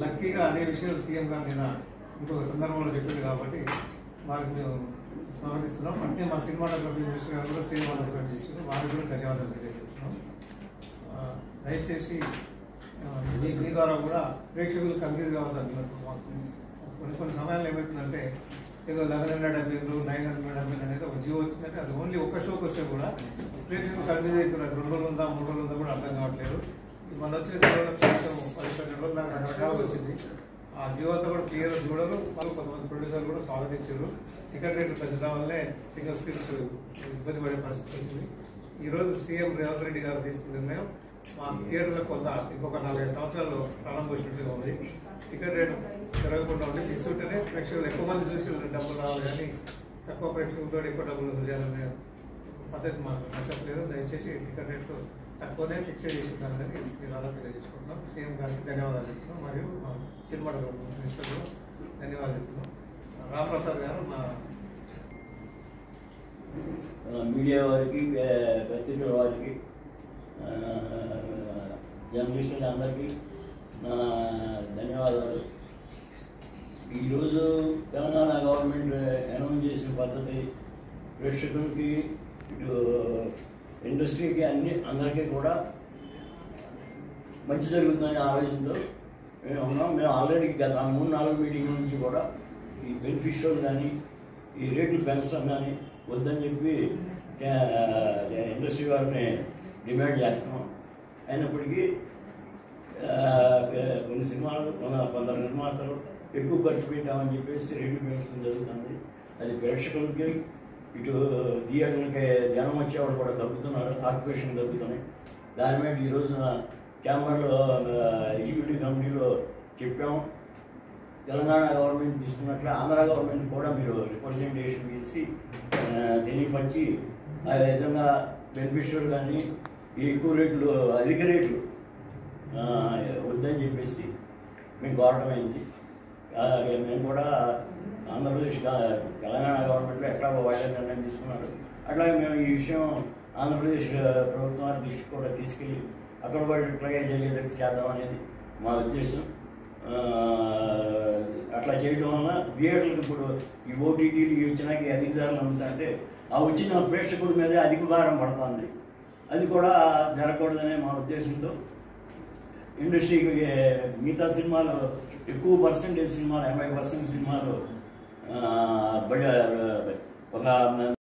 లక్కీగా అదే విషయం సీఎం గారు నిన్న ఇంకొక సందర్భంలో చెప్పింది కాబట్టి వారికి మేము స్వాగతిస్తున్నాం. అంటే మా సినిమాటోగ్రఫీ మినిస్టర్ గారు కూడా శ్రీనివాసరావు చేశారు, వారికి కూడా ధన్యవాదాలు తెలియజేస్తున్నాం. దయచేసి మీ ద్వారా కూడా ప్రేక్షకులు కన్ఫ్యూజ్ కావద్దంటున్నారు. కొన్ని సమయాల్లో ఏమవుతుందంటే ఏదో 1100 అభ్యర్థులు 900 అభ్యర్థులు అనేది ఒక జీవో వచ్చిందంటే అది ఓన్లీ ఒక్క షోకి వస్తే కూడా ప్రేక్షకులు కన్ఫ్యూజ్ అవుతున్నారు. 2 రోజులు ఉందా 3 రోజులు ఉందా కూడా అర్థం కావట్లేదు. మన వచ్చిన 12 రోజులు నాకు రకరకాలు వచ్చింది. ఆ జీవోతో కూడా క్లియర్ చూడరు. వాళ్ళు కొంతమంది ప్రొడ్యూసర్లు కూడా స్వాగతించారు. టికెట్ రేట్లు పెంచడం వల్లే సింగిల్ స్క్రీన్స్ ఇబ్బంది పడే పరిస్థితి వచ్చింది. ఈరోజు సీఎం రేవంత్ రెడ్డి గారు తీసుకున్న నిర్ణయం మా థియేటర్లో కొంత ఇంకొక 4-5 సంవత్సరాల్లో ప్రాణం పోసినట్టుగా ఉంది. టికెట్ రేటు పెరగకుండా ఉండి ఫిక్స్ ఉంటేనే ప్రేక్షకులు ఎక్కువ మంది చూసి డబ్బులు రావాలి, కానీ తక్కువ ప్రేక్షకులతో ఎక్కువ డబ్బులు చేయాలనే పద్ధతి మాకు నచ్చట్లేదు. దయచేసి టికెట్ రేట్లు తక్కువనే ఫిక్స్ చేసుకుంటానని మీరు అలా తెలియజేసుకుంటున్నాం. సీఎం గారికి ధన్యవాదాలు చెప్తున్నాం, మరియు మా సినిమా మినిస్టర్ కూడా ధన్యవాదాలు చెప్తున్నాం. రామప్రసాద్ గారు మా మీడియా వారికి, పత్రికల వారికి, జర్నలిస్టులు అందరికీ నా ధన్యవాదాలు. ఈరోజు తెలంగాణ గవర్నమెంట్ అనౌన్స్ చేసిన పద్ధతి ప్రేక్షకులకి, ఇటు ఇండస్ట్రీకి, అందరికీ కూడా మంచి జరుగుతుందనే ఆలోచనతో మేము ఉన్నాం. మేము ఆల్రెడీ గత 3-4 మీటింగ్ల నుంచి కూడా ఈ బెనిఫిషియల్ కానీ ఈ రేట్లు పెంచడం కానీ వద్దని చెప్పి ఇండస్ట్రీ వారిని డిమాండ్ చేస్తున్నాం. అయినప్పటికీ కొన్ని సినిమాలు కొందరు నిర్మాతలు ఎక్కువ ఖర్చు పెట్టామని చెప్పేసి రేట్లు పెంచడం జరుగుతుంది. అది ప్రేక్షకులకి, ఇటు థియేటర్లకి జనం వచ్చేవాళ్ళు కూడా తగ్గుతున్నారు, ఆక్యుపేషన్ తగ్గుతున్నాయి. దాని మీద ఈరోజున ఛాంబర్లో ఎగ్జిక్యూటివ్ కమిటీలో చెప్పాము. తెలంగాణ గవర్నమెంట్ తీసుకున్నట్లే ఆంధ్ర గవర్నమెంట్ కూడా మీరు రిప్రజెంటేషన్ చేసి తెలియపరిచి ఆ విధంగా బెనిఫిషియల్ కానీ ఎక్కువ రేట్లు, అధిక రేట్లు వద్దని చెప్పేసి మేము కోరడం అయింది. మేము కూడా ఆంధ్రప్రదేశ్ తెలంగాణ గవర్నమెంట్లో ఎట్లా వాళ్ళే నిర్ణయం తీసుకున్నారు, అట్లాగే మేము ఈ విషయం ఆంధ్రప్రదేశ్ ప్రభుత్వం దృష్టికి కూడా తీసుకెళ్ళి అక్కడ వాళ్ళు ట్రై జరిగేటట్టు చేద్దాం అనేది మా ఉద్దేశం. అట్లా చేయడం వల్ల థియేటర్లకు ఇప్పుడు ఈ ఓటీటీలు వచ్చినాక అధిక ధరలు అమ్ముతుంటే ఆ వచ్చిన ప్రేక్షకుల మీదే అధిక భారం పడుతుంది. అది కూడా జరగకూడదనే మా ఉద్దేశంతో ఇండస్ట్రీకి మిగతా సినిమాలు ఎక్కువ పర్సెంటేజ్ సినిమాలు 80% సినిమాలు ఒక